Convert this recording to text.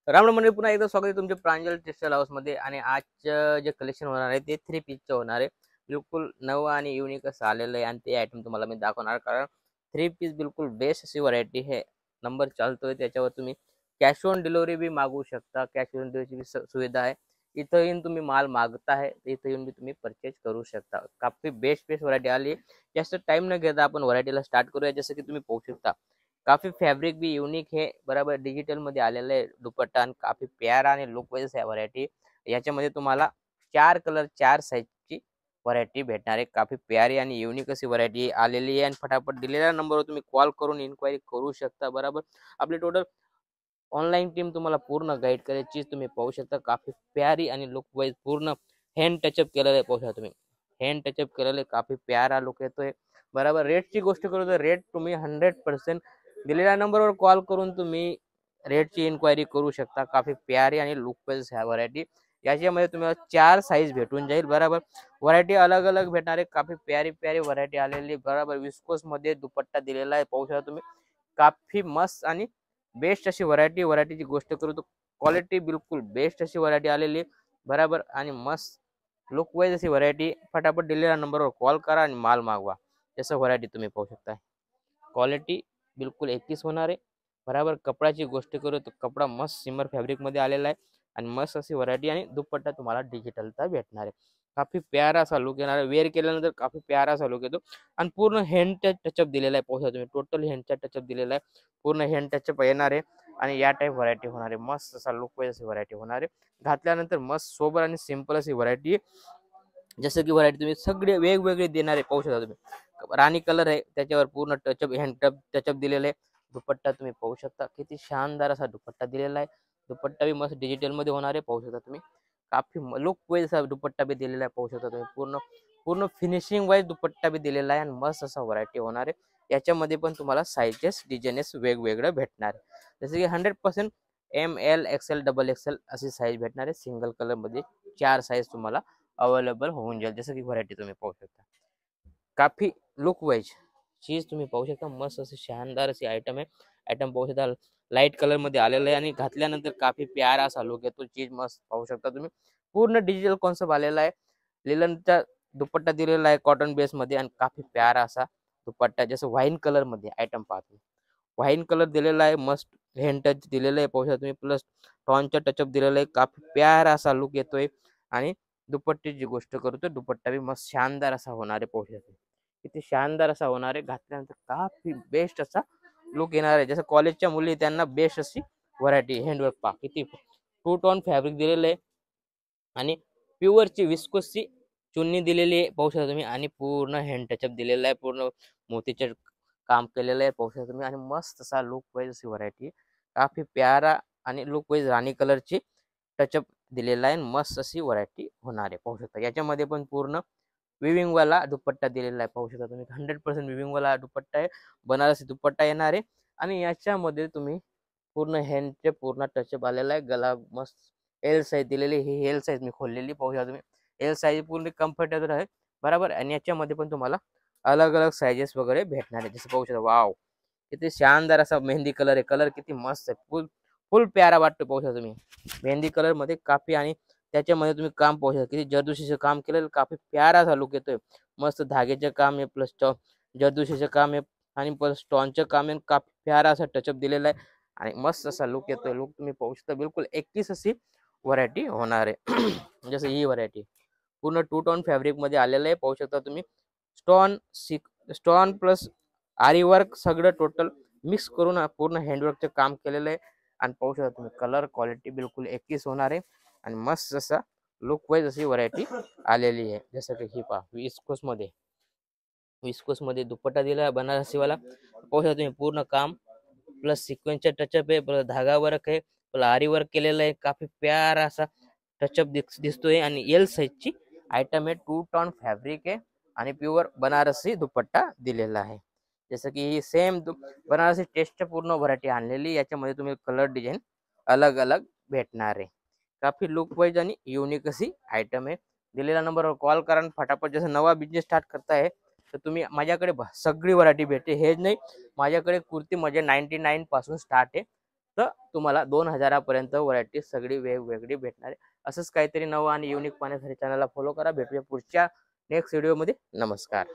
राम मंडळी, पुन्हा एकदा स्वागत आहे तुमचे प्रांजल टेक्सटाईल हाऊस मध्ये. आणि आजचं जे कलेक्शन होणार आहे ते 3 पीसचं होणार आहे. बिलकुल नवं आणि युनिक असं आलेलं आहे आणि ते आयटम तुम्हाला मी दाखवणार. कारण 3 पीस बिलकुल बेस्ट अशी व्हरायटी आहे. नंबर चालतोय त्याच्यावर तुम्ही कॅश ऑन डिलिव्हरी बी मागवू शकता. कॅश ऑन डिलिव्हरीची सुविधा आहे. इथं येऊन तुम्ही माल मागताय तर इथं येऊन बी तुम्ही परचेज करू शकता. काफी बेस्ट बेस्ट व्हरायटी आली. जास्त टाइम न घेता आपण व्हरायटीला स्टार्ट करूया. जसं की तुम्ही पाहू शकता, काफी फैब्रिक भी यूनिक है, बराबर डिजिटल मध्ये आलेलं आहे दुपट्टा आणि काफी प्यारा आणि लुक वाईज आहे व्हरायटी. याच्यामध्ये तुम्हाला 4 कलर 4 साईजची व्हरायटी भेटणार आहे. काफी प्यारी आणि युनिक अशी व्हरायटी आलेली आहे आणि फटाफट दिलेल्या नंबरवर तुम्ही कॉल करून इन्क्वायरी करू शकता. बराबर आपली टोटल ऑनलाईन टीम तुम्हाला पूर्ण गाईड करायची तुम्ही पाहू शकता. काफी प्यारी आणि लुक वाईज पूर्ण हँड टचअप केलेलं आहे. पाहू शकता तुम्ही हँड टचअप केलेलं आहे. काफी प्यारा लुक येतोय. बराबर रेटची गोष्ट करू तर रेट तुम्ही 100% दिलेल्या नंबरवर कॉल करून तुम्ही रेटची इन्क्वायरी करू शकता. काफी प्यारी आणि लुक वाईज ह्या व्हरायटी. याच्यामध्ये तुम्हाला 4 साईज भेटून जाईल. बराबर व्हरायटी अलग अलग भेटणार आहे. काफी प्यारी प्यारी व्हरायटी आलेली. बराबर विस्कोस मध्ये दुपट्टा दिलेला आहे. पाहू शकता तुम्ही काफी मस्त आणि बेस्ट अशी व्हरायटीची गोष्ट करू तर क्वालिटी बिलकुल बेस्ट अशी व्हरायटी आलेली. बराबर आणि मस्त लुक वाईज अशी व्हरायटी. फटाफट दिलेल्या नंबरवर कॉल करा आणि माल मागवा. जसं व्हरायटी तुम्ही पाहू शकता, क्वालिटी बिलकुल 21 होणार आहे. बराबर कपड्याची गोष्ट करू तर कपडा मस्त सिमर फॅब्रिक मध्ये आलेला आहे आणि मस्त अशी व्हरायटी आणि दुपट्टा तुम्हाला डिजिटलचा भेटणार आहे. काफी प्यारा असा लुक येणार आहे. वेअर केल्यानंतर काफी प्यारा असा लुक येतो आणि पूर्ण हँडचा टचअप दिलेला आहे. पाहू शकता तुम्ही टोटल हँडचा टचअप दिलेला आहे. पूर्ण हँड टचअप येणार आहे आणि या टाईप व्हरायटी होणार आहे. मस्त असा लुक वाईज अशी व्हरायटी होणार आहे. घातल्यानंतर मस्त सोबर आणि सिंपल अशी व्हरायटी. जसं की व्हरायटी तुम्ही सगळे वेगवेगळे देणार आहे. पाहू शकता तुम्ही राणी कलर आहे, त्याच्यावर पूर्ण टचअप हँड टचअप दिलेलं आहे. दुपट्टा तुम्ही पाहू शकता किती शानदार असा दुपट्टा दिलेला आहे. दुपट्टा बी मस्त डिजिटल मध्ये होणार आहे. पाहू शकता तुम्ही काफी लुक वाईज असा दुपट्टा बी दिलेला आहे. पाहू शकता तुम्ही पूर्ण पूर्ण फिनिशिंग वाईज दुपट्टा बी दिलेला आहे आणि मस्त असा व्हरायटी होणार आहे. याच्यामध्ये पण तुम्हाला साईजेस डिझाईन्स वेगवेगळे भेटणार आहे. जसं की 100% ML XL XXL अशी साईज भेटणार आहे. सिंगल कलर मध्ये 4 साईज तुम्हाला अवेलेबल होऊन जाईल. जसं की व्हरायटी तुम्ही पाहू शकता काफी लुक वाईज चीज तुम्ही पाहू शकता. मस्त अशी शानदार अशी आयटम आहे. आयटम पाहू शकता लाईट कलर मध्ये आलेलं आहे आणि घातल्यानंतर काफी प्यारा असा लुक येतो. चीज मस्त पाहू शकता तुम्ही पूर्ण डिजिटल कॉन्सेप्ट आलेला आहे. लिलनचा दुपट्टा दिलेला आहे कॉटन बेस मध्ये आणि काफी प्यारा असा दुपट्टा. जसं व्हाईन कलर मध्ये आयटम पाहतो, व्हाईन कलर दिलेला आहे. मस्त हँड टच दिलेलं आहे. पाहू शकता तुम्ही प्लस टॉनचा टचअप दिलेला आहे. काफी प्यारा असा लुक येतोय आणि दुपट्ट्याची गोष्ट करू तर दुपट्टा बी मस्त शानदार असा होणार आहे. पाहू शकता किती शानदार असा होणार आहे. घातल्यानंतर काफी बेस्ट असा लुक येणार आहे. जसं कॉलेजच्या मुली त्यांना बेस्ट अशी व्हरायटी. हँडवर्क पहा किती 2 टोन फॅब्रिक दिलेलं आहे आणि प्युअरची विस्कोसची चुन्नी दिलेली आहे. पाहू शकता तुम्ही आणि पूर्ण हँड टचअप दिलेला आहे. पूर्ण मोतीचे काम केलेलं आहे. पाहू शकता तुम्ही आणि मस्त असा लुक वाईज अशी व्हरायटी. काफी प्यारा आणि लुक वाईज राणी कलरची टचअप दिलेला आहे. मस्त अशी व्हरायटी होणार आहे. पाहू शकता याच्यामध्ये पण पूर्ण विविंग वाला दुपट्टा दिलेला आहे. पाहू शकता तुम्ही 100% विविंग वाला दुपट्टा आहे. बनारसी दुपट्टा येणार आहे आणि याच्यामध्ये तुम्ही पूर्ण हँडचे पूर्ण टचअप आलेला आहे. गला मस्त एल साईज दिलेली. ही एल साईज मी खोललेली. पाहू शकता तुम्ही एल साईज पूर्ण कम्फर्टेबल आहे. बरोबर आणि याच्यामध्ये पण तुम्हाला अलग अलग साईजेस वगैरे भेटणार आहे. जसं पाहू शकता वाव किती शानदार असा मेहंदी कलर आहे. कलर किती मस्त आहे. फुल फुल प्यारा वाटतो. पाहू शकता तुम्ही मेहंदी कलर मध्ये काफी आणि त्याच्यामध्ये तुम्ही काम पाहू शकता किती जरदोशीचं काम केलेलं. काफी प्यारा असा लुक येतोय. मस्त धाग्याचे काम आहे प्लस जरदोशीचं काम आहे आणि प्लस स्टोनचं काम आहे. काफी प्यारा असा टचअप दिलेला आहे आणि मस्त असा लुक येतोय. लुक तुम्ही पाहू शकता बिलकुल 21 अशी व्हरायटी होणार आहे. जसं ही व्हरायटी पूर्ण 2 टोन फॅब्रिक मध्ये आलेलं आहे. पाहू शकता तुम्ही स्टोन प्लस आरी वर्क सगळं टोटल मिक्स करून पूर्ण हँडवर्कचं काम केलेलं आहे आणि पाहू शकता तुम्ही कलर क्वालिटी बिलकुल 21 होणार आहे आणि मस्त असा लुक वाईज अशी व्हरायटी आलेली आहे. जसं की ही पहा विस्कोस मध्ये दुपट्टा दिला आहे बनारसीवाला. पाहू शकता तुम्ही पूर्ण काम प्लस सिक्वेन्सचा टचअप आहे प्लस धागा वर्क आहे प्लस आरी वर्क केलेलं आहे. काफी प्यारा असा टचअप दिसतोय आणि एल साईजची आयटम आहे. 2 टोन फॅब्रिक आहे आणि प्युअर बनारसी दुपट्टा दिलेला आहे. जसं की ही सेम बनारसी टेस्ट पूर्ण व्हरायटी आणलेली. याच्यामध्ये तुम्ही कलर डिझाईन अलग अलग भेटणार आहे. काफी लुक वाईज आणि युनिक अशी आयटम आहे. दिलेल्या नंबरवर कॉल करा आणि फटाफट. जसं नवा बिझनेस स्टार्ट करताय तर तुम्ही माझ्याकडे सगळी व्हरायटी भेटते. हेच नाही माझ्याकडे कुर्ती म्हणजे 99 पासून स्टार्ट आहे. तर तुम्हाला 2000 पर्यंत व्हरायटी सगळी वेगवेगळी भेटणार आहे. असंच काहीतरी नवं आणि युनिक पाहण्यासाठी चॅनलला फॉलो करा. भेटूया पुढच्या नेक्स्ट व्हिडिओमध्ये. नमस्कार.